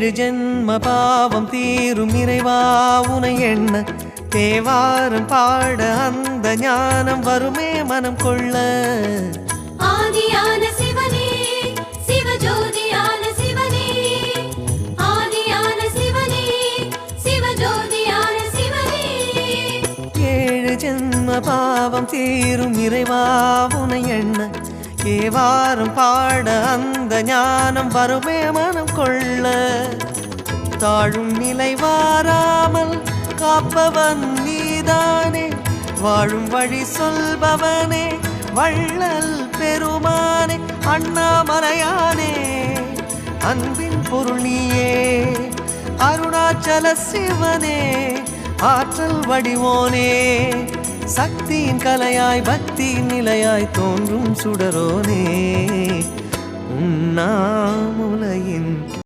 ஏழு ஜென்ம பாவம் தீரும் இறைவா உனை எண்ண தேவாரம் பாட அந்த ஞானம் வருமே மனம் கொள்ள. ஆதியான சிவனே சிவஜோதியான சிவனே, ஆதியான சிவனே சிவஜோதியான சிவனே. ஏழு ஜென்ம பாவம் தீரும் இறைவா உனை எண்ண தேவாரம் பாட அந்த ஞானம் வருமே மனம் கொள்ள. தாழும் நிலை வாராமல் காப்பவன் நீதானே, வாழும் வழி சொல்பவனே வள்ளல் பெருமானே, அண்ணாமலையானே அன்பின் பொருள் நீயே, அருணாச்சல சிவனே ஆற்றல் வடிவோனே, சக்தியின் கலையாய் பக்தியின் நிலையாய் தோன்றும் சுடரோனே, உண்ணாமுலையின்